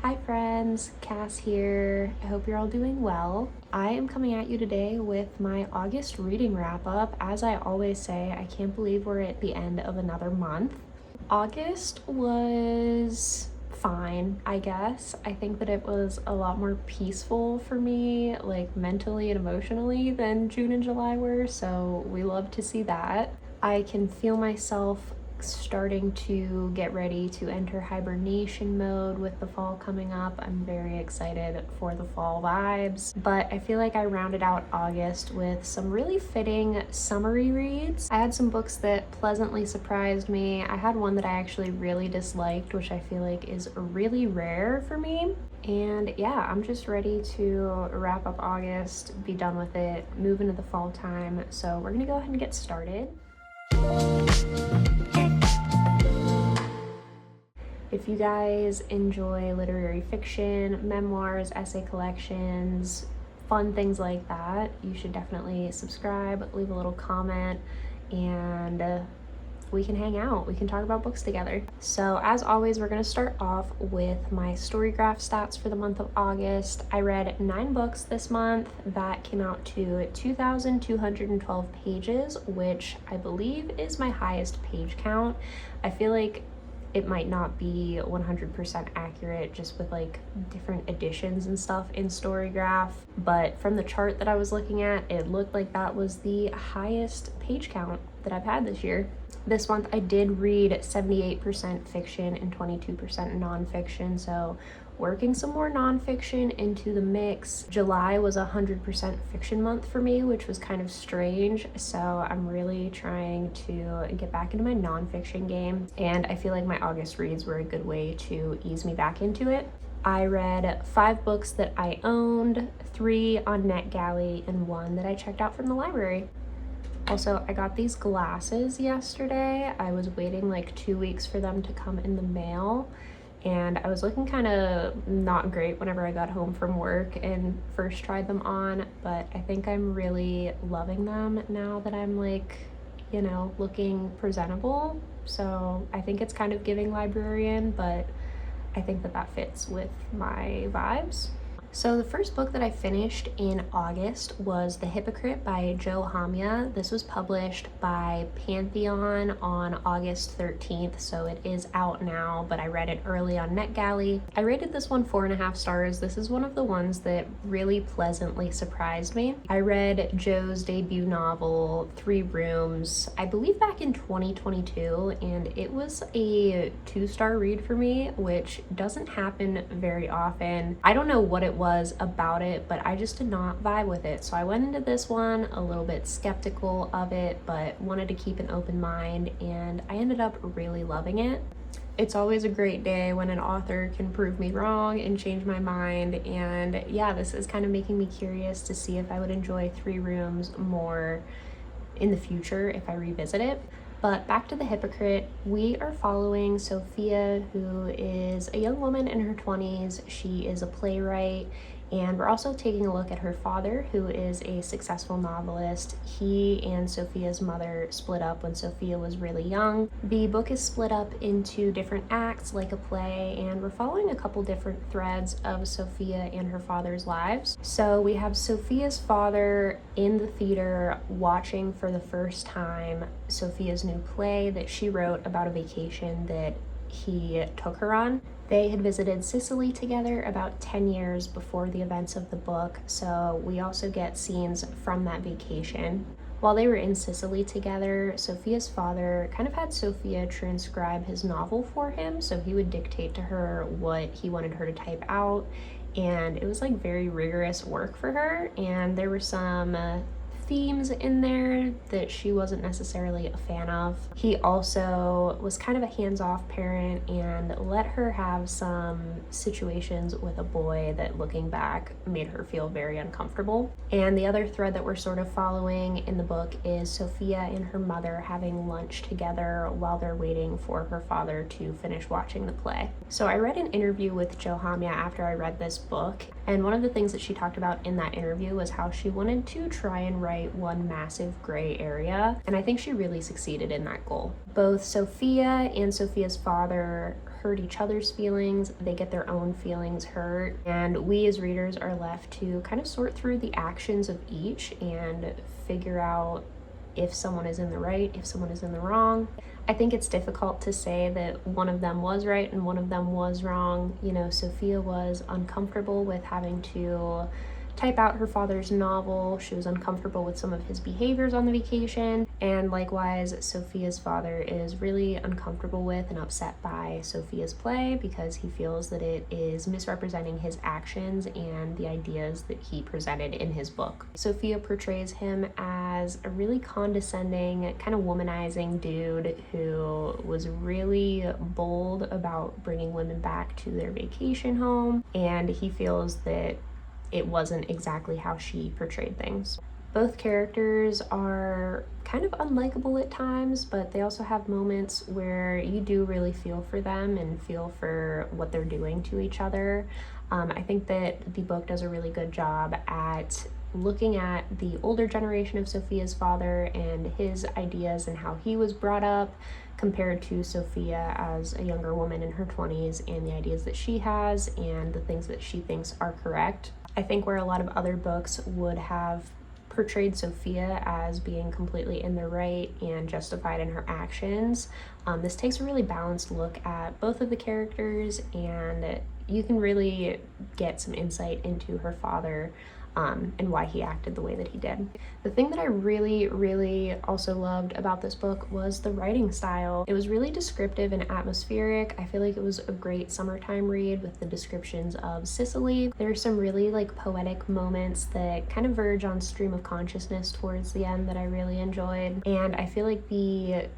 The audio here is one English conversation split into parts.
Hi friends, Cass here. I hope you're all doing well. I am coming at you today with my August reading wrap up. As I always say, I can't believe we're at the end of another month. August was fine, I guess. I think that it was a lot more peaceful for me, like mentally and emotionally, than June and July were, so we love to see that. I can feel myself starting to get ready to enter hibernation mode with the fall coming up. I'm very excited for the fall vibes, but I feel like I rounded out August with some really fitting summery reads. I had some books that pleasantly surprised me. I had one that I actually really disliked, which I feel like is really rare for me. And yeah, I'm just ready to wrap up August, be done with it, move into the fall time. So we're gonna go ahead and get started. If you guys enjoy literary fiction, memoirs, essay collections, fun things like that, you should definitely subscribe, leave a little comment, and we can hang out. We can talk about books together. So as always, we're going to start off with my Storygraph stats for the month of August. I read 9 books this month. That came out to 2,212 pages, which I believe is my highest page count. I feel like it might not be 100% accurate just with like different editions and stuff in Storygraph, but from the chart that I was looking at, it looked like that was the highest page count that I've had this year. This month I did read 78% fiction and 22% nonfiction, so working some more nonfiction into the mix. July was 100% fiction month for me, which was kind of strange, so I'm really trying to get back into my nonfiction game, and I feel like my August reads were a good way to ease me back into it. I read 5 books that I owned, 3 on NetGalley, and 1 that I checked out from the library. Also, I got these glasses yesterday. I was waiting like 2 weeks for them to come in the mail, and I was looking kind of not great whenever I got home from work and first tried them on, but I think I'm really loving them now that I'm like, you know, looking presentable. So I think it's kind of giving librarian, but I think that that fits with my vibes. So the first book that I finished in August was The Hypocrite by hamya. This was published by Pantheon on August 13th, so it is out now, but I read it early on NetGalley. I rated this one 4.5 stars. This is one of the ones that really pleasantly surprised me. I read Jo's debut novel, 3 Rooms, I believe back in 2022, and it was a 2-star read for me, which doesn't happen very often. I don't know what it was about it, but I just did not vibe with it. So I went into this one a little bit skeptical of it, but wanted to keep an open mind, and I ended up really loving it. It's always a great day when an author can prove me wrong and change my mind, and yeah, this is kind of making me curious to see if I would enjoy 3 Rooms more in the future if I revisit it. But back to The Hypocrite, we are following Sophia, who is a young woman in her 20s. She is a playwright, and we're also taking a look at her father, who is a successful novelist. He and Sophia's mother split up when Sophia was really young. The book is split up into different acts like a play, and we're following a couple different threads of Sophia and her father's lives. So we have Sophia's father in the theater watching for the first time Sophia's new play that she wrote about a vacation that he took her on. They had visited Sicily together about 10 years before the events of the book, so we also get scenes from that vacation. While they were in Sicily together, Sophia's father kind of had Sophia transcribe his novel for him, so he would dictate to her what he wanted her to type out, and it was like very rigorous work for her, and there were some themes in there that she wasn't necessarily a fan of. He also was kind of a hands-off parent and let her have some situations with a boy that, looking back, made her feel very uncomfortable. And the other thread that we're sort of following in the book is Sophia and her mother having lunch together while they're waiting for her father to finish watching the play. So I read an interview with hamya after I read this book, and one of the things that she talked about in that interview was how she wanted to try and write write one massive gray area, and I think she really succeeded in that goal. Both Sophia and Sophia's father hurt each other's feelings, they get their own feelings hurt, and we as readers are left to kind of sort through the actions of each and figure out if someone is in the right, if someone is in the wrong. I think it's difficult to say that one of them was right and one of them was wrong. You know, Sophia was uncomfortable with having to type out her father's novel. She was uncomfortable with some of his behaviors on the vacation. And likewise, Sophia's father is really uncomfortable with and upset by Sophia's play because he feels that it is misrepresenting his actions and the ideas that he presented in his book. Sophia portrays him as a really condescending, kind of womanizing dude who was really bold about bringing women back to their vacation home, and he feels that it wasn't exactly how she portrayed things. Both characters are kind of unlikable at times, but they also have moments where you do really feel for them and feel for what they're doing to each other. I think that the book does a really good job at looking at the older generation of Sophia's father and his ideas and how he was brought up compared to Sophia as a younger woman in her 20s and the ideas that she has and the things that she thinks are correct. I think where a lot of other books would have portrayed Sophia as being completely in the right and justified in her actions, this takes a really balanced look at both of the characters, and you can really get some insight into her father and why he acted the way that he did. The thing that I really also loved about this book was the writing style. It was really descriptive and atmospheric. I feel like it was a great summertime read with the descriptions of Sicily. There are some really poetic moments that kind of verge on stream of consciousness towards the end that I really enjoyed, and I feel like the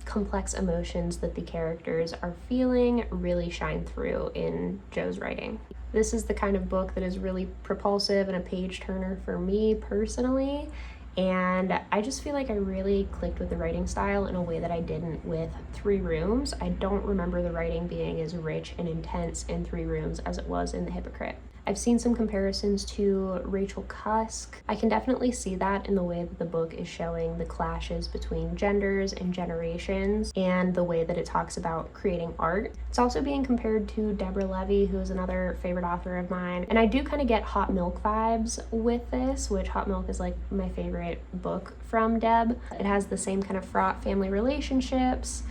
complex emotions that the characters are feeling really shine through in Jo's writing. This is the kind of book that is really propulsive and a page turner for me personally, and I just feel like I really clicked with the writing style in a way that I didn't with Three Rooms. I don't remember the writing being as rich and intense in Three Rooms as it was in The Hypocrite. I've seen some comparisons to Rachel Cusk. I can definitely see that in the way that the book is showing the clashes between genders and generations and the way that it talks about creating art. It's also being compared to Deborah Levy, who is another favorite author of mine. And I do kind of get Hot Milk vibes with this, which Hot Milk is my favorite book from Deb. It has the same kind of fraught family relationships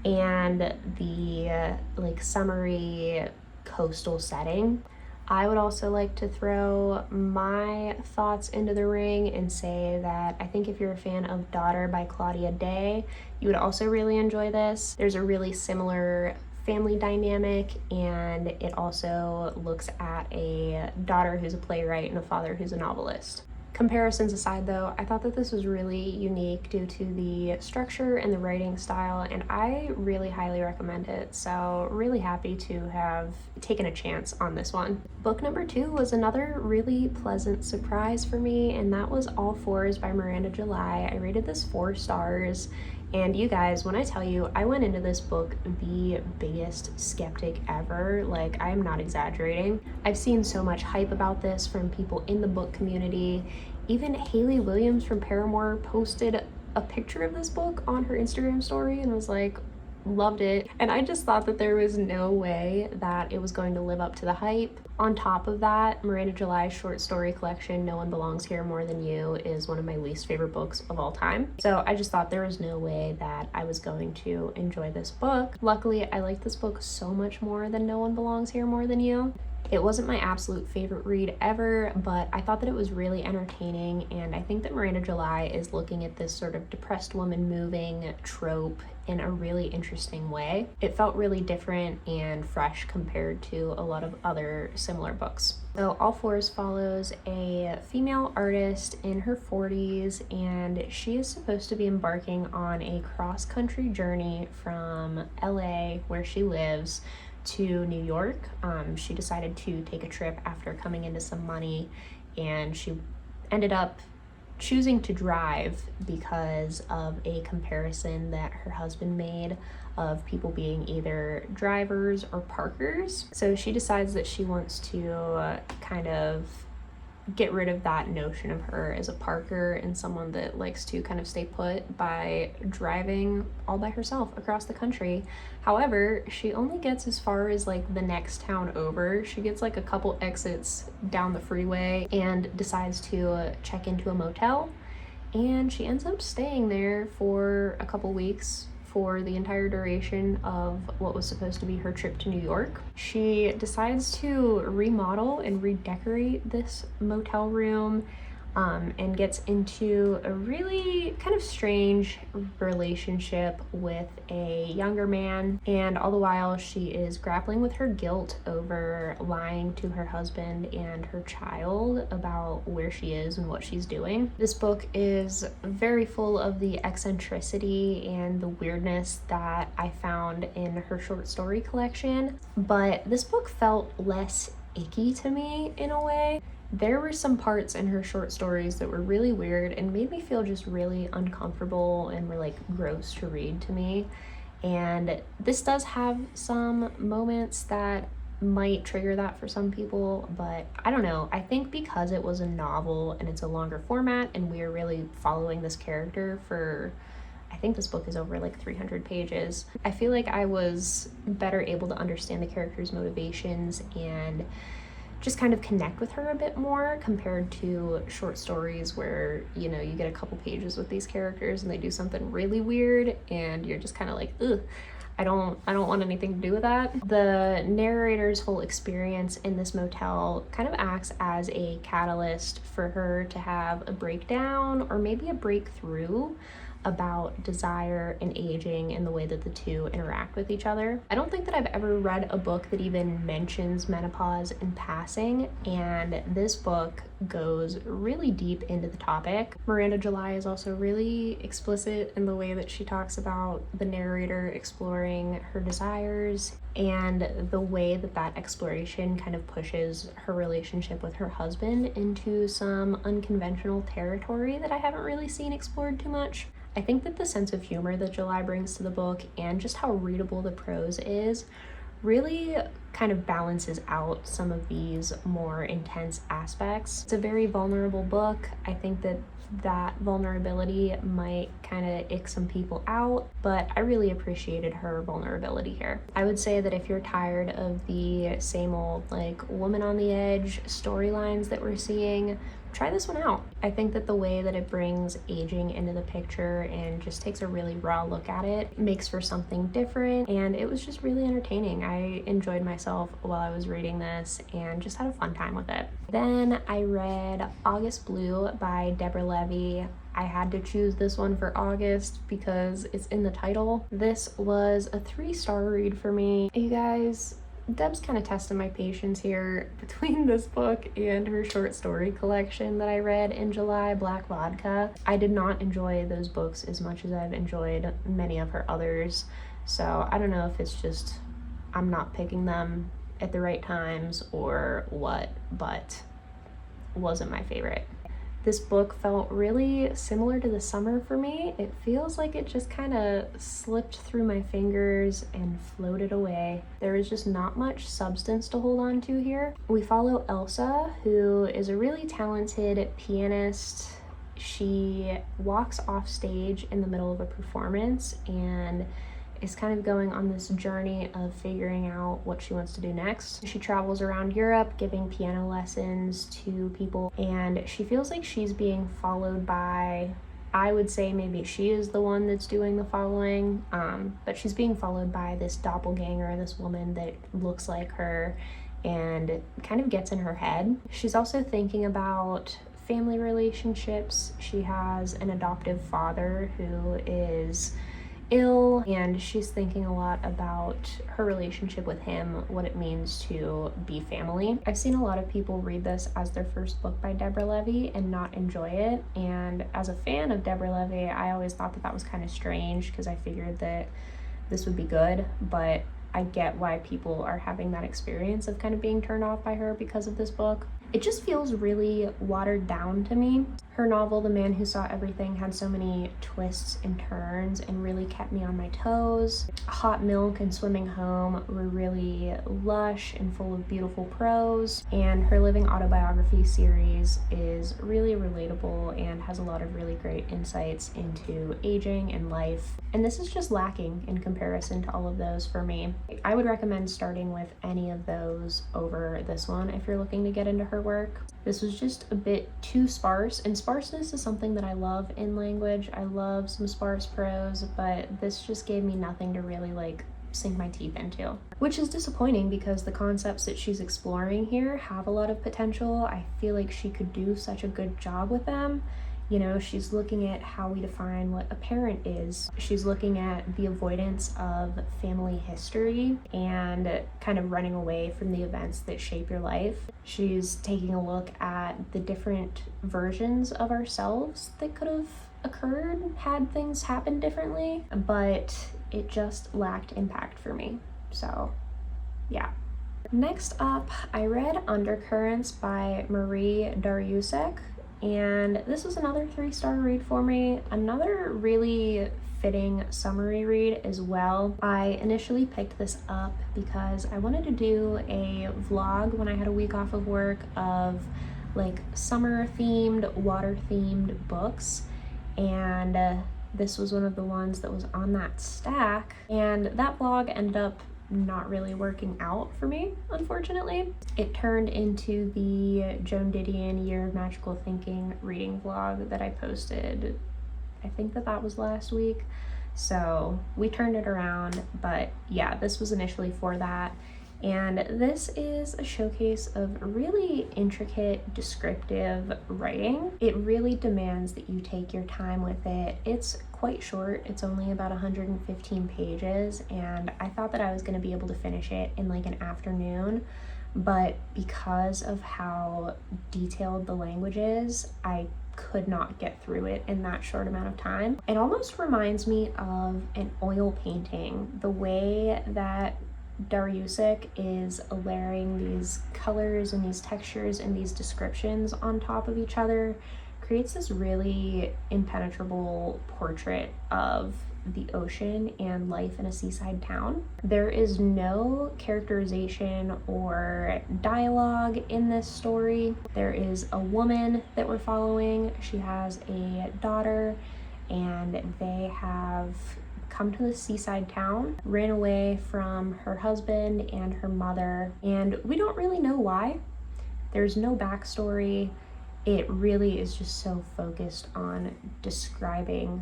and the summery coastal setting. I would also like to throw my thoughts into the ring and say that I think if you're a fan of Daughter by Claudia Day, you would also really enjoy this. There's a really similar family dynamic, and it also looks at a daughter who's a playwright and a father who's a novelist. Comparisons aside though, I thought that this was really unique due to the structure and the writing style, and I really highly recommend it, so really happy to have taken a chance on this one. Book number 2 was another really pleasant surprise for me, and that was All Fours by Miranda July. I rated this 4 stars, and you guys, when I tell you, I went into this book the biggest skeptic ever. I'm not exaggerating. I've seen so much hype about this from people in the book community. Even Haley Williams from Paramore posted a picture of this book on her Instagram story and was like, loved it. And I just thought that there was no way that it was going to live up to the hype. On top of that, Miranda July's short story collection, No One Belongs Here More Than You, is one of my least favorite books of all time. So I just thought there was no way that I was going to enjoy this book. Luckily, I like this book so much more than No One Belongs Here More Than You. It wasn't my absolute favorite read ever, but I thought that it was really entertaining, and I think that Miranda July is looking at this sort of depressed woman moving trope in a really interesting way. It felt really different and fresh compared to a lot of other similar books. So All Fours follows a female artist in her 40s, and she is supposed to be embarking on a cross-country journey from LA, where she lives, to New York. She decided to take a trip after coming into some money, and she ended up choosing to drive because of a comparison that her husband made of people being either drivers or parkers. So she decides that she wants to kind of get rid of that notion of her as a parker and someone that likes to kind of stay put by driving all by herself across the country. However, she only gets as far as like the next town over. She gets like a couple exits down the freeway and decides to check into a motel, and she ends up staying there for a couple weeks for the entire duration of what was supposed to be her trip to New York. She decides to remodel and redecorate this motel room, and gets into a really kind of strange relationship with a younger man. And all the while she is grappling with her guilt over lying to her husband and her child about where she is and what she's doing. This book is very full of the eccentricity and the weirdness that I found in her short story collection, but this book felt less icky to me in a way. There were some parts in her short stories that were really weird and made me feel just really uncomfortable and were like gross to read to me. And this does have some moments that might trigger that for some people, but I don't know. I think because it was a novel and it's a longer format and we are really following this character for, I think this book is over like 300 pages, I feel like I was better able to understand the character's motivations and just kind of connect with her a bit more compared to short stories where, you know, you get a couple pages with these characters and they do something really weird and you're just kind of like, ugh, I don't want anything to do with that. The narrator's whole experience in this motel kind of acts as a catalyst for her to have a breakdown or maybe a breakthrough about desire and aging and the way that the two interact with each other. I don't think that I've ever read a book that even mentions menopause in passing, and this book goes really deep into the topic. Miranda July is also really explicit in the way that she talks about the narrator exploring her desires and the way that that exploration kind of pushes her relationship with her husband into some unconventional territory that I haven't really seen explored too much. I think that the sense of humor that July brings to the book and just how readable the prose is really kind of balances out some of these more intense aspects. It's a very vulnerable book. I think that that vulnerability might kind of ick some people out, but I really appreciated her vulnerability here. I would say that if you're tired of the same old like woman on the edge storylines that we're seeing, try this one out. I think that the way that it brings aging into the picture and just takes a really raw look at it makes for something different, and it was just really entertaining. I enjoyed myself while I was reading this and just had a fun time with it. Then I read August Blue by Deborah Levy. I had to choose this one for August because it's in the title. This was a 3-star read for me. You guys, Deb's kind of testing my patience here between this book and her short story collection that I read in July, Black Vodka. I did not enjoy those books as much as I've enjoyed many of her others, so I don't know if it's just I'm not picking them at the right times or what, but wasn't my favorite. This book felt really similar to the summer for me. It feels like it just kind of slipped through my fingers and floated away. There is just not much substance to hold on to here. We follow Elsa, who is a really talented pianist. She walks off stage in the middle of a performance and is kind of going on this journey of figuring out what she wants to do next. She travels around Europe giving piano lessons to people, and she feels like she's being followed by, I would say maybe she is the one that's doing the following, but she's being followed by this doppelganger, this woman that looks like her and kind of gets in her head. She's also thinking about family relationships. She has an adoptive father who is ill, and she's thinking a lot about her relationship with him, what it means to be family. I've seen a lot of people read this as their first book by Deborah Levy and not enjoy it, and as a fan of Deborah Levy, I always thought that that was kind of strange because I figured that this would be good, but I get why people are having that experience of kind of being turned off by her because of this book. It just feels really watered down to me. Her novel, The Man Who Saw Everything, had so many twists and turns and really kept me on my toes. Hot Milk and Swimming Home were really lush and full of beautiful prose, and her Living Autobiography series is really relatable and has a lot of really great insights into aging and life. And this is just lacking in comparison to all of those for me. I would recommend starting with any of those over this one if you're looking to get into her work. This was just a bit too sparse, and sparseness is something that I love in language. I love some sparse prose, but this just gave me nothing to really like sink my teeth into, which is disappointing because the concepts that she's exploring here have a lot of potential. I feel like she could do such a good job with them. You know, she's looking at how we define what a parent is. She's looking at the avoidance of family history and kind of running away from the events that shape your life. She's taking a look at the different versions of ourselves that could have occurred had things happened differently, but it just lacked impact for me. So, yeah. Next up, I read Undercurrents by Marie Darrieussecq. And this was another 3-star read for me. Another really fitting summary read as well. I initially picked this up because I wanted to do a vlog when I had a week off of work of like summer themed, water themed books. And this was one of the ones that was on that stack. And that vlog ended up not really working out for me, unfortunately. It turned into the Joan Didion Year of Magical Thinking reading vlog that I posted. I think that was last week. So we turned it around, but yeah, this was initially for that. And this is a showcase of really intricate, descriptive writing. It really demands that you take your time with it. It's quite short. It's only about 115 pages, and I thought that I was going to be able to finish it in like an afternoon, but because of how detailed the language is, I could not get through it in that short amount of time. It almost reminds me of an oil painting, the way that Darrieussecq is layering these colors and these textures and these descriptions on top of each other creates this really impenetrable portrait of the ocean and life in a seaside town. There is no characterization or dialogue in this story. There is a woman that we're following. She has a daughter, and they have come to the seaside town, ran away from her husband and her mother, and we don't really know why. There's no backstory. It really is just so focused on describing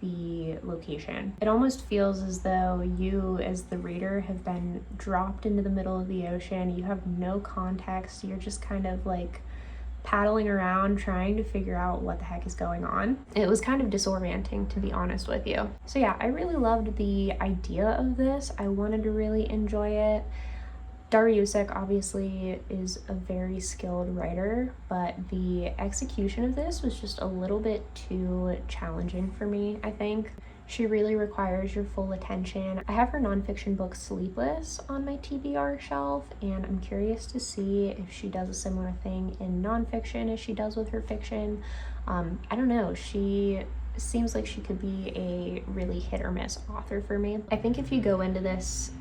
the location. It almost feels as though you, as the reader, have been dropped into the middle of the ocean. You have no context. You're just kind of like paddling around trying to figure out what the heck is going on. It was kind of disorienting, to be honest with you. So yeah, I really loved the idea of this. I wanted to really enjoy it. Darrieussecq obviously is a very skilled writer, but the execution of this was just a little bit too challenging for me, I think. She really requires your full attention. I have her nonfiction book Sleepless on my TBR shelf, and I'm curious to see if she does a similar thing in nonfiction as she does with her fiction. I don't know, she seems like she could be a really hit or miss author for me. I think if you go into this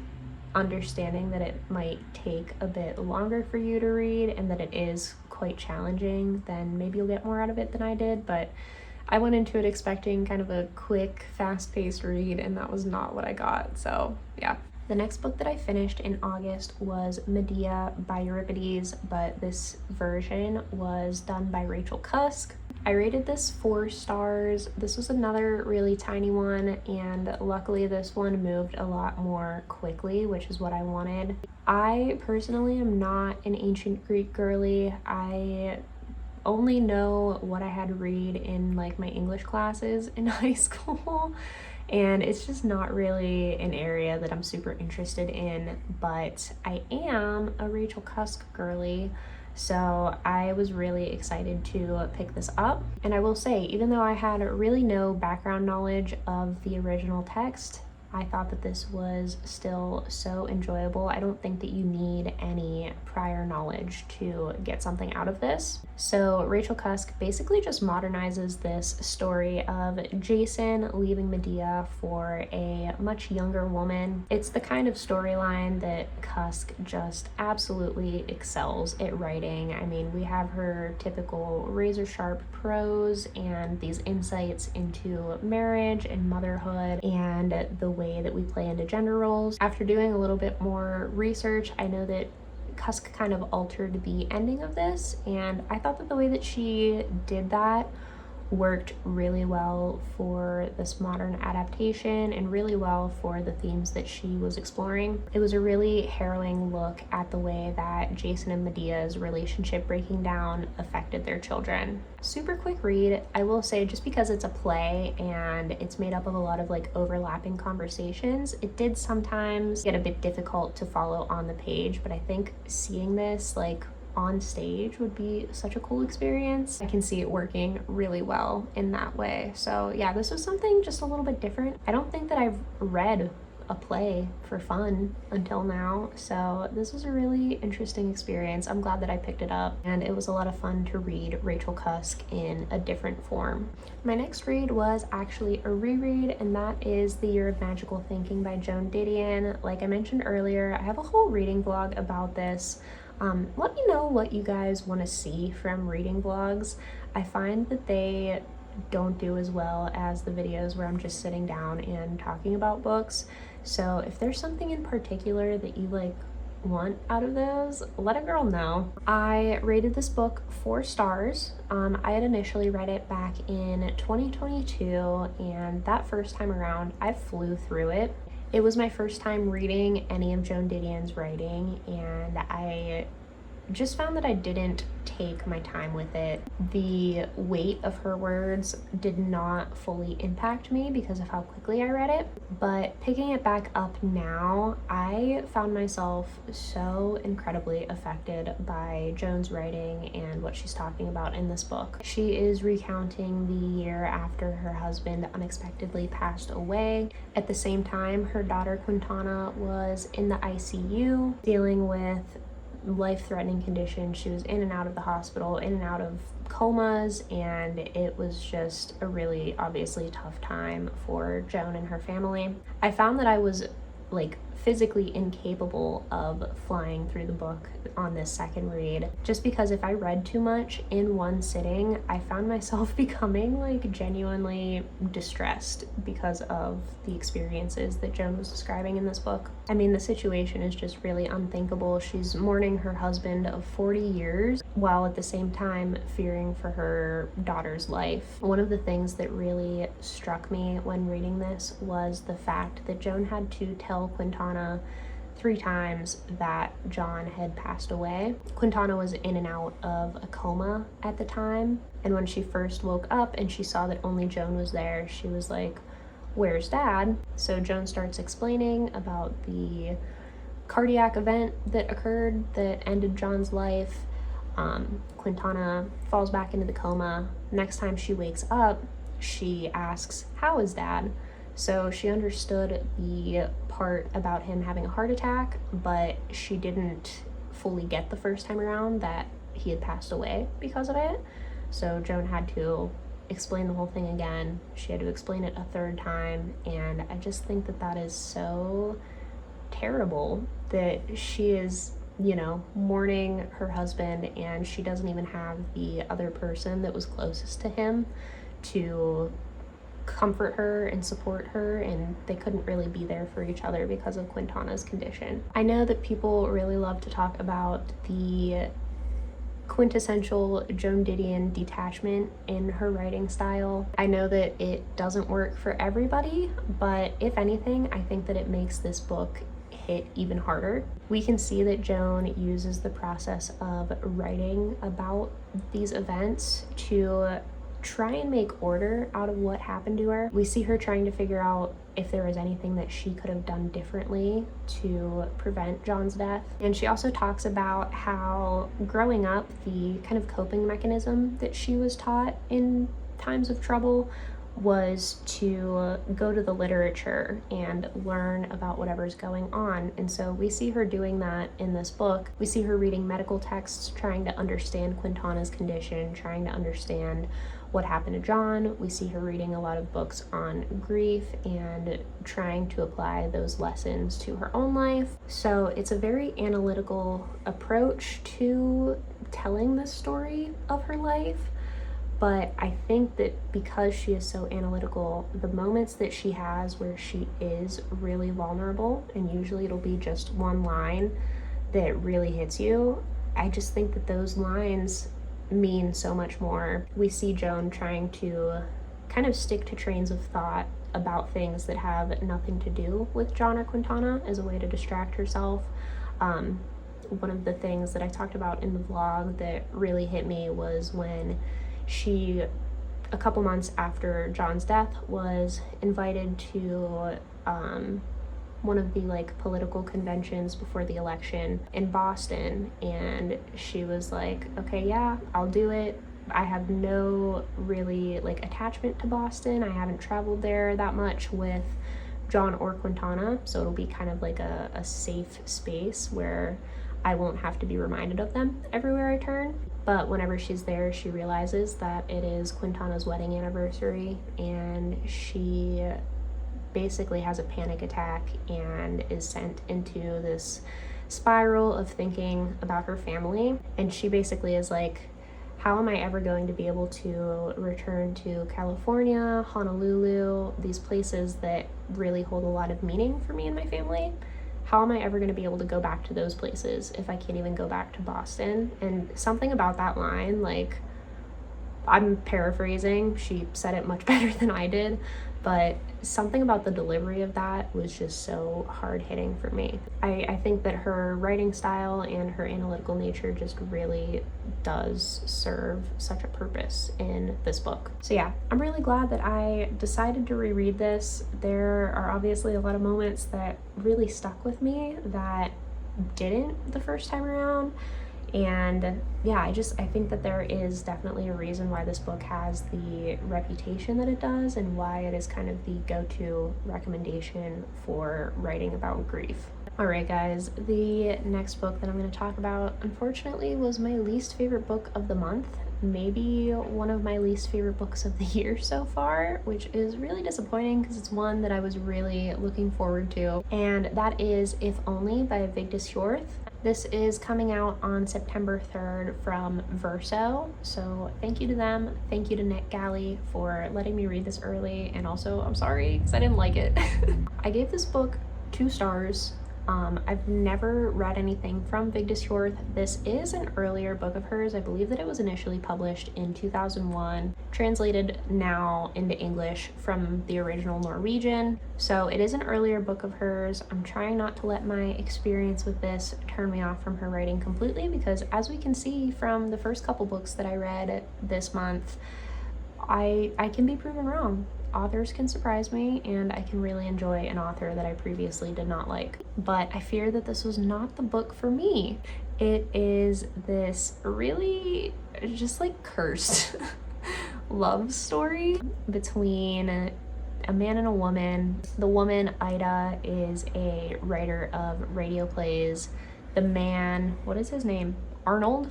understanding that it might take a bit longer for you to read and that it is quite challenging, then maybe you'll get more out of it than I did, but I went into it expecting kind of a quick, fast-paced read, and that was not what I got, so yeah. The next book that I finished in August was Medea by Euripides, but this version was done by Rachel Cusk. I rated this 4 stars. This was another really tiny one, and luckily this one moved a lot more quickly, which is what I wanted. I personally am not an ancient Greek girly. I only know what I had to read in like my English classes in high school, and it's just not really an area that I'm super interested in, but I am a Rachel Cusk girly, so I was really excited to pick this up. And I will say, even though I had really no background knowledge of the original text, I thought that this was still so enjoyable. I don't think that you need any prior knowledge to get something out of this. So Rachel Cusk basically just modernizes this story of Jason leaving Medea for a much younger woman. It's the kind of storyline that Cusk just absolutely excels at writing. I mean, we have her typical razor sharp prose and these insights into marriage and motherhood and the way that we play into gender roles. After doing a little bit more research, I know that Cusk kind of altered the ending of this, and I thought that the way that she did that worked really well for this modern adaptation and really well for the themes that she was exploring. It was a really harrowing look at the way that Jason and Medea's relationship breaking down affected their children. Super quick read, I will say, just because it's a play and it's made up of a lot of like overlapping conversations, it did sometimes get a bit difficult to follow on the page, but I think seeing this like on stage would be such a cool experience. I can see it working really well in that way. So yeah, this was something just a little bit different. I don't think that I've read a play for fun until now, so this was a really interesting experience. I'm glad that I picked it up, and it was a lot of fun to read Rachel Cusk in a different form. My next read was actually a reread, and that is The Year of Magical Thinking by Joan Didion. Like I mentioned earlier, I have a whole reading vlog about this. Let me know what you guys want to see from reading vlogs. I find that they don't do as well as the videos where I'm just sitting down and talking about books. So if there's something in particular that you like want out of those, let a girl know. I rated this book 4 stars. I had initially read it back in 2022, and that first time around I flew through it. It was my first time reading any of Joan Didion's writing, and I just found that I didn't take my time with it. The weight of her words did not fully impact me because of how quickly I read it, but picking it back up now, I found myself so incredibly affected by Joan's writing and what she's talking about in this book. She is recounting the year after her husband unexpectedly passed away. At the same time, her daughter Quintana was in the ICU dealing with life-threatening condition. She was in and out of the hospital, in and out of comas, and it was just a really obviously tough time for Joan and her family. I found that I was like physically incapable of flying through the book on this second read, just because if I read too much in one sitting, I found myself becoming like genuinely distressed because of the experiences that Joan was describing in this book. I mean, the situation is just really unthinkable. She's mourning her husband of 40 years while at the same time fearing for her daughter's life. One of the things that really struck me when reading this was the fact that Joan had to tell Quintana 3 times that John had passed away. Quintana was in and out of a coma at the time, and when she first woke up and she saw that only Joan was there, she was like, "Where's Dad?" So Joan starts explaining about the cardiac event that occurred that ended John's life. Quintana falls back into the coma. Next time she wakes up, she asks, "How is Dad?" So she understood the part about him having a heart attack, but she didn't fully get the first time around that he had passed away because of it. So Joan had to explain the whole thing again. She had to explain it a 3rd time, and I just think that that is so terrible that she is, you know, mourning her husband and she doesn't even have the other person that was closest to him to comfort her and support her, and they couldn't really be there for each other because of Quintana's condition. I know that people really love to talk about the quintessential Joan Didion detachment in her writing style. I know that it doesn't work for everybody, but if anything, I think that it makes this book hit even harder. We can see that Joan uses the process of writing about these events to try and make order out of what happened to her. We see her trying to figure out if there was anything that she could have done differently to prevent John's death. And she also talks about how growing up, the kind of coping mechanism that she was taught in times of trouble was to go to the literature and learn about whatever's going on. And so we see her doing that in this book. We see her reading medical texts, trying to understand Quintana's condition, trying to understand what happened to John. We see her reading a lot of books on grief and trying to apply those lessons to her own life. So it's a very analytical approach to telling the story of her life. But I think that because she is so analytical, the moments that she has where she is really vulnerable, and usually it'll be just one line that really hits you, I just think that those lines mean so much more. We see Joan trying to kind of stick to trains of thought about things that have nothing to do with John or Quintana as a way to distract herself. One of the things that I talked about in the vlog that really hit me was when she, a couple months after John's death, was invited to one of the like political conventions before the election in Boston, and she was like, okay, yeah, I'll do it. I have no really like attachment to Boston. I haven't traveled there that much with John or Quintana, so it'll be kind of like a safe space where I won't have to be reminded of them everywhere I turn. But whenever she's there, she realizes that it is Quintana's wedding anniversary, and she basically has a panic attack and is sent into this spiral of thinking about her family. And she basically is like, how am I ever going to be able to return to California, Honolulu, these places that really hold a lot of meaning for me and my family? How am I ever going to be able to go back to those places if I can't even go back to Boston? And something about that line, like, I'm paraphrasing, she said it much better than I did, but something about the delivery of that was just so hard-hitting for me. I think that her writing style and her analytical nature just really does serve such a purpose in this book. So yeah, I'm really glad that I decided to reread this. There are obviously a lot of moments that really stuck with me that didn't the first time around. And yeah, I think that there is definitely a reason why this book has the reputation that it does, and why it is kind of the go-to recommendation for writing about grief. Alright guys, the next book that I'm going to talk about, unfortunately, was my least favorite book of the month. Maybe one of my least favorite books of the year so far, which is really disappointing because it's one that I was really looking forward to. And that is If Only by Vigdis hjorth. This is coming out on September 3rd from Verso, so thank you to them. Thank you to Nick Galley for letting me read this early, and also I'm sorry because I didn't like it. I gave this book 2 stars. I've never read anything from Vigdis hjorth. This is an earlier book of hers. I believe that it was initially published in 2001, translated now into English from the original Norwegian. So it is an earlier book of hers. I'm trying not to let my experience with this turn me off from her writing completely, because as we can see from the first couple books that I read this month, I can be proven wrong. Authors can surprise me, and I can really enjoy an author that I previously did not like. But I fear that this was not the book for me. It is this really just like cursed love story between a man and a woman. The woman, Ida, is a writer of radio plays. The man, what is his name? Arnold?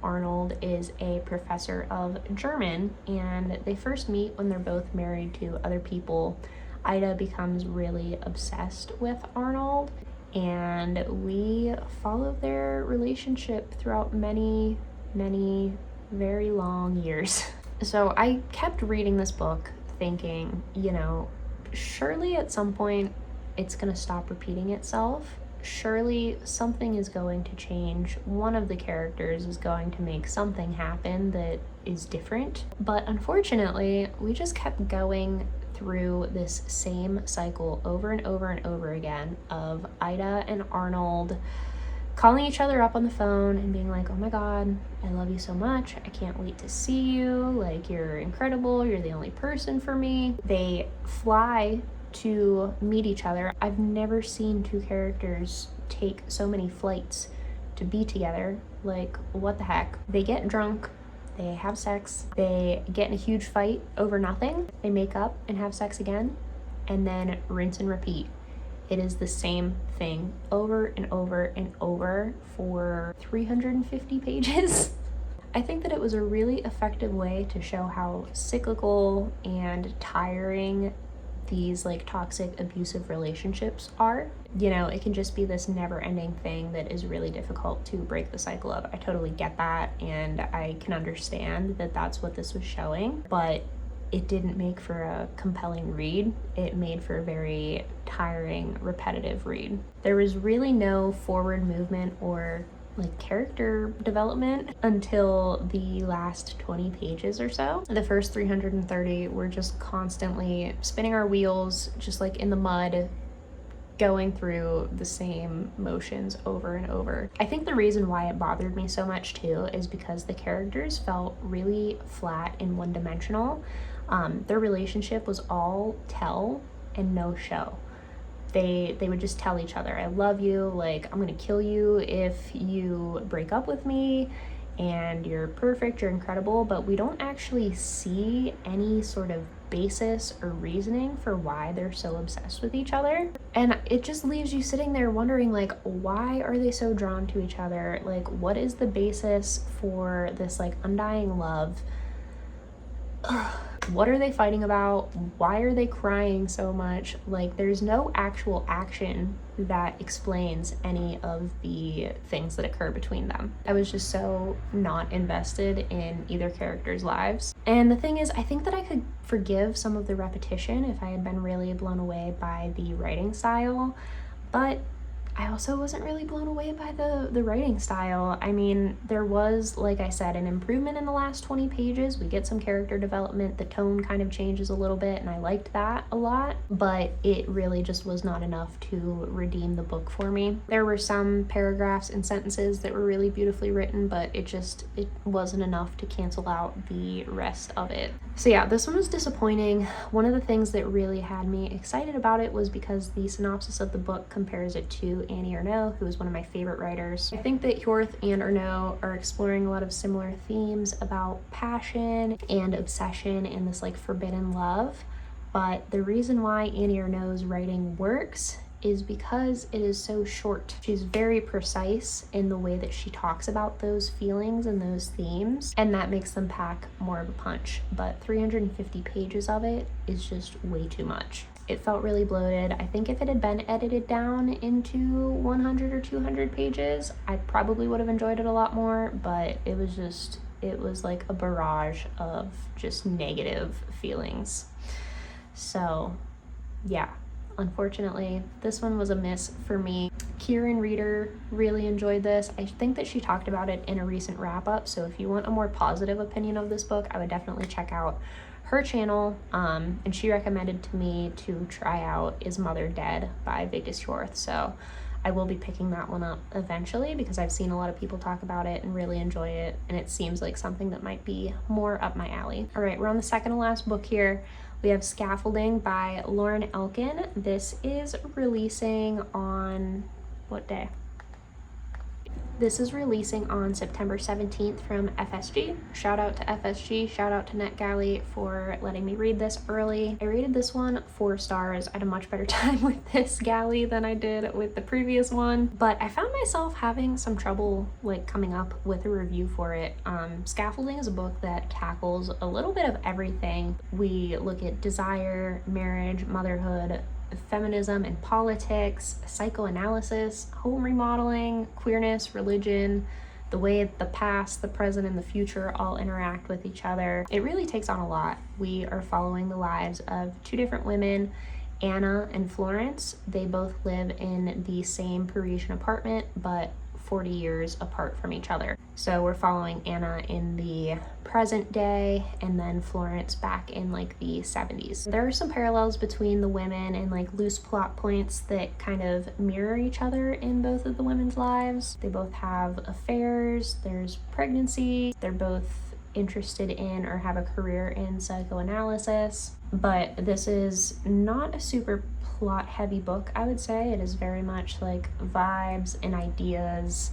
Arnold is a professor of German, and they first meet when they're both married to other people. Ida becomes really obsessed with Arnold, and we follow their relationship throughout many, many very long years. So I kept reading this book thinking, you know, surely at some point it's gonna stop repeating itself. Surely something is going to change. One of the characters is going to make something happen that is different. But unfortunately, we just kept going through this same cycle over and over and over again of Ida and Arnold calling each other up on the phone and being like, oh my god, I love you so much. I can't wait to see you. Like, you're incredible. You're the only person for me. They fly to meet each other. I've never seen 2 characters take so many flights to be together. Like, what the heck? They get drunk they have sex, they get in a huge fight over nothing, they make up and have sex again, and then rinse and repeat. It is the same thing over and over and over for 350 pages. I think that it was a really effective way to show how cyclical and tiring these like toxic abusive relationships are. You know, it can just be this never-ending thing that is really difficult to break the cycle of. I totally get that, and I can understand that that's what this was showing, but it didn't make for a compelling read. It made for a very tiring, repetitive read. There was really no forward movement or like character development until the last 20 pages or so. The first 330 were just constantly spinning our wheels, just like in the mud, going through the same motions over and over. I think the reason why it bothered me so much too is because the characters felt really flat and one-dimensional. Their relationship was all tell and no show. They would just tell each other, I love you, like, I'm gonna kill you if you break up with me, and you're perfect, you're incredible, but we don't actually see any sort of basis or reasoning for why they're so obsessed with each other. And it just leaves you sitting there wondering, like, why are they so drawn to each other? Like, what is the basis for this, like, undying love? Ugh. What are they fighting about? Why are they crying so much? Like, there's no actual action that explains any of the things that occur between them. I was just so not invested in either character's lives. And the thing is, I think that I could forgive some of the repetition if I had been really blown away by the writing style, but I also wasn't really blown away by the writing style. I mean, there was, like I said, an improvement in the last 20 pages. We get some character development. The tone kind of changes a little bit, and I liked that a lot, but it really just was not enough to redeem the book for me. There were some paragraphs and sentences that were really beautifully written, but it wasn't enough to cancel out the rest of it. So yeah, this one was disappointing. One of the things that really had me excited about it was because the synopsis of the book compares it to Annie Ernaux, who is one of my favorite writers. I think that Hjorth and Ernaux are exploring a lot of similar themes about passion and obsession and this like forbidden love, but the reason why Annie Ernaux's writing works is because it is so short. She's very precise in the way that she talks about those feelings and those themes, and that makes them pack more of a punch, but 350 pages of it is just way too much. It felt really bloated. I think if it had been edited down into 100 or 200 pages, I probably would have enjoyed it a lot more, but it was like a barrage of just negative feelings. So yeah, unfortunately, this one was a miss for me. Kieran Reader really enjoyed this. I think that she talked about it in a recent wrap-up, so if you want a more positive opinion of this book, I would definitely check out her channel, and she recommended to me to try out Is Mother Dead by Vigdis Hjorth, so I will be picking that one up eventually because I've seen a lot of people talk about it and really enjoy it, and it seems like something that might be more up my alley. All right, we're on the second to last book here. We have Scaffolding by Lauren Elkin. This is releasing on, what day? This is releasing on September 17th from FSG. Shout out to FSG, shout out to NetGalley for letting me read this early. I rated this one 4 stars. I had a much better time with this galley than I did with the previous one, but I found myself having some trouble like coming up with a review for it. Scaffolding is a book that tackles a little bit of everything. We look at desire, marriage, motherhood, feminism and politics, psychoanalysis, home remodeling, queerness, religion, the way the past, the present, and the future all interact with each other. It really takes on a lot. We are following the lives of 2 different women, Anna and Florence. They both live in the same Parisian apartment, but 40 years apart from each other. So we're following Anna in the present day and then Florence back in like the 70s. There are some parallels between the women and like loose plot points that kind of mirror each other in both of the women's lives. They both have affairs, there's pregnancy, they're both interested in or have a career in psychoanalysis, but this is not a super plot heavy book, I would say. It is very much like vibes and ideas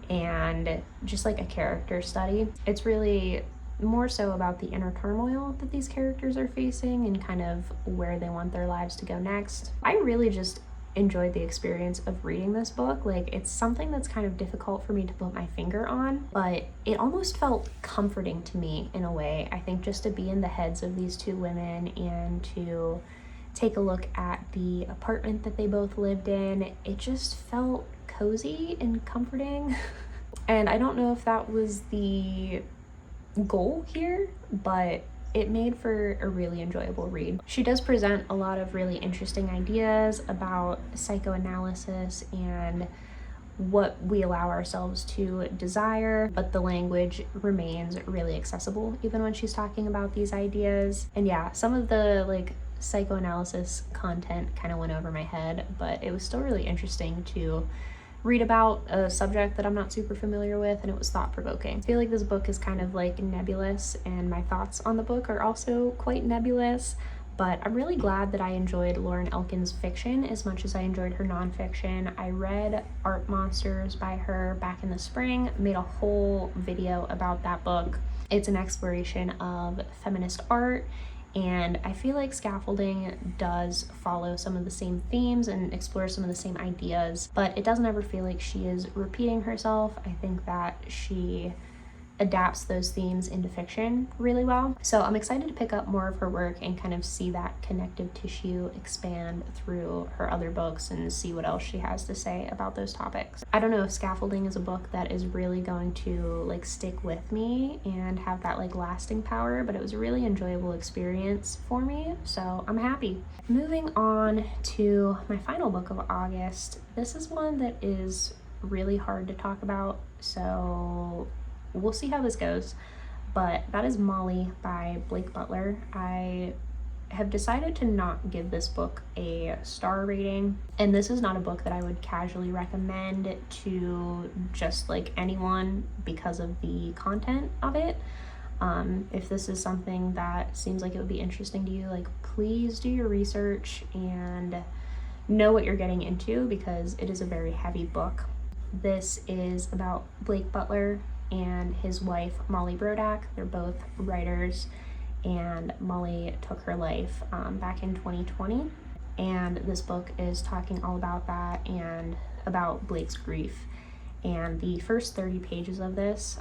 and just like a character study. It's really more so about the inner turmoil that these characters are facing and kind of where they want their lives to go next. I really just enjoyed the experience of reading this book. Like, it's something that's kind of difficult for me to put my finger on, but it almost felt comforting to me in a way. I think just to be in the heads of these two women and to take a look at the apartment that they both lived in, it just felt cozy and comforting. And I don't know if that was the goal here, but it made for a really enjoyable read. She does present a lot of really interesting ideas about psychoanalysis and what we allow ourselves to desire, but the language remains really accessible even when she's talking about these ideas. And yeah, some of the like psychoanalysis content kind of went over my head, but it was still really interesting to read about a subject that I'm not super familiar with, and it was thought-provoking. I feel like this book is kind of like nebulous, and my thoughts on the book are also quite nebulous, but I'm really glad that I enjoyed Lauren Elkin's fiction as much as I enjoyed her nonfiction. I read Art Monsters by her back in the spring, made a whole video about that book. It's an exploration of feminist art, and I feel like Scaffolding does follow some of the same themes and explore some of the same ideas, but it doesn't ever feel like she is repeating herself. I think that she adapts those themes into fiction really well. So I'm excited to pick up more of her work and kind of see that connective tissue expand through her other books and see what else she has to say about those topics. I don't know if Scaffolding is a book that is really going to like stick with me and have that like lasting power, but it was a really enjoyable experience for me, so I'm happy. Moving on to my final book of August. This is one that is really hard to talk about, so we'll see how this goes, but that is Molly by Blake Butler. I have decided to not give this book a star rating, and this is not a book that I would casually recommend to just like anyone because of the content of it. If this is something that seems like it would be interesting to you, like please do your research and know what you're getting into because it is a very heavy book. This is about Blake Butler and his wife Molly Brodak. They're both writers, and Molly took her life back in 2020, and this book is talking all about that and about Blake's grief. And the first 30 pages of this,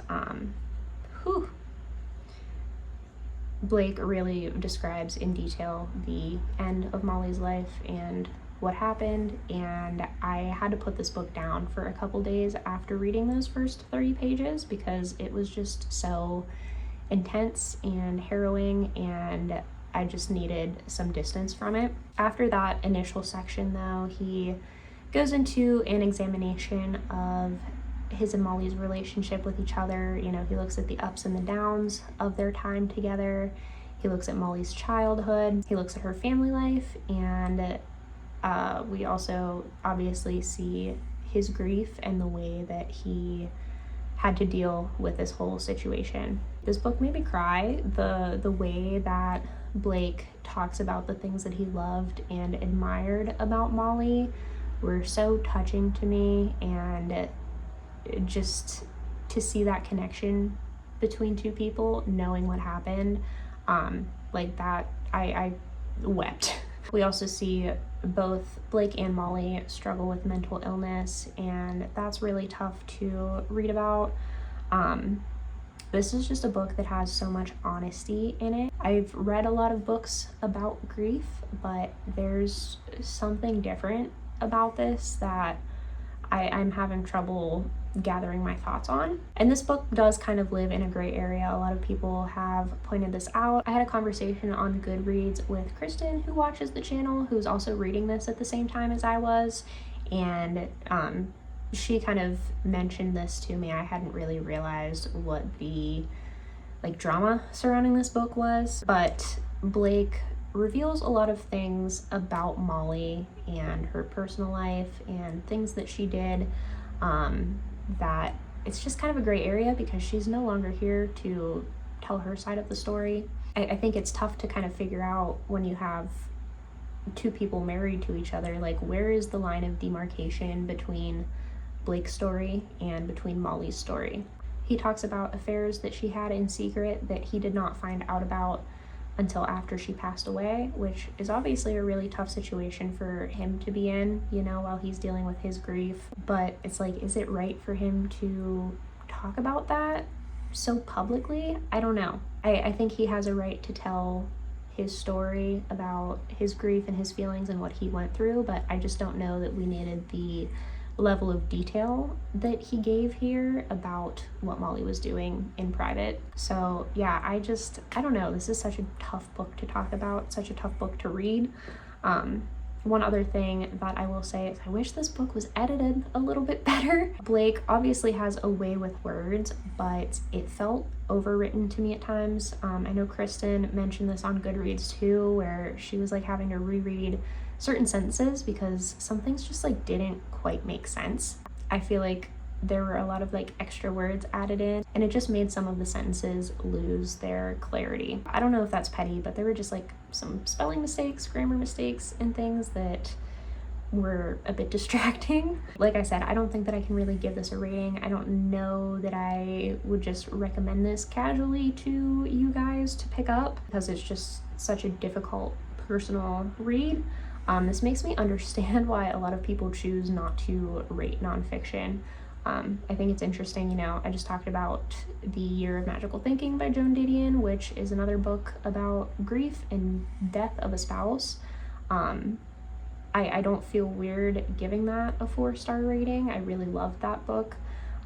Blake really describes in detail the end of Molly's life and what happened, and I had to put this book down for a couple days after reading those first 30 pages because it was just so intense and harrowing, and I just needed some distance from it. After that initial section though, he goes into an examination of his and Molly's relationship with each other. You know, he looks at the ups and the downs of their time together. He looks at Molly's childhood. He looks at her family life, and we also obviously see his grief and the way that he had to deal with this whole situation. This book made me cry. The way that Blake talks about the things that he loved and admired about Molly were so touching to me, and just to see that connection between two people, knowing what happened, like that, I wept. We also see both Blake and Molly struggle with mental illness, and that's really tough to read about. This is just a book that has so much honesty in it. I've read a lot of books about grief, but there's something different about this that I'm having trouble gathering my thoughts on. And this book does kind of live in a gray area. A lot of people have pointed this out. I had a conversation on Goodreads with Kristen, who watches the channel, who's also reading this at the same time as I was, and she kind of mentioned this to me. I hadn't really realized what the like drama surrounding this book was, but Blake reveals a lot of things about Molly and her personal life and things that she did, that it's just kind of a gray area because she's no longer here to tell her side of the story. I think it's tough to kind of figure out when you have two people married to each other, like where is the line of demarcation between Blake's story and between Molly's story. He talks about affairs that she had in secret that he did not find out about until after she passed away, which is obviously a really tough situation for him to be in, you know, while he's dealing with his grief. But it's like, is it right for him to talk about that so publicly? I don't know. I think he has a right to tell his story about his grief and his feelings and what he went through, but I just don't know that we needed the level of detail that he gave here about what Molly was doing in private. So yeah, I don't know, this is such a tough book to talk about, such a tough book to read. One other thing that I will say is I wish this book was edited a little bit better. Blake obviously has a way with words, but it felt overwritten to me at times. I know Kristen mentioned this on Goodreads too, where she was like having to reread certain sentences because some things just like didn't quite make sense. I feel like there were a lot of like extra words added in, and it just made some of the sentences lose their clarity. I don't know if that's petty, but there were just like some spelling mistakes, grammar mistakes, and things that were a bit distracting. Like I said, I don't think that I can really give this a rating. I don't know that I would just recommend this casually to you guys to pick up because it's just such a difficult personal read. This makes me understand why a lot of people choose not to rate nonfiction. I think it's interesting, you know, I just talked about The Year of Magical Thinking by Joan Didion, which is another book about grief and death of a spouse. I don't feel weird giving that a 4-star rating. I really loved that book.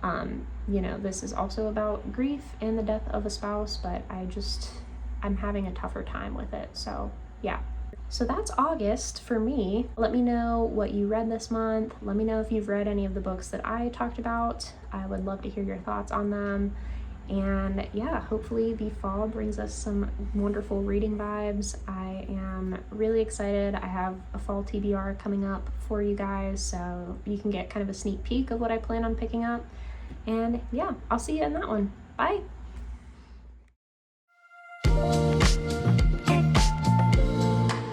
You know, this is also about grief and the death of a spouse, but I'm having a tougher time with it. So yeah. So that's August for me. Let me know what you read this month. Let me know if you've read any of the books that I talked about. I would love to hear your thoughts on them. And yeah, hopefully the fall brings us some wonderful reading vibes. I am really excited. I have a fall TBR coming up for you guys, so you can get kind of a sneak peek of what I plan on picking up. And yeah, I'll see you in that one. Bye!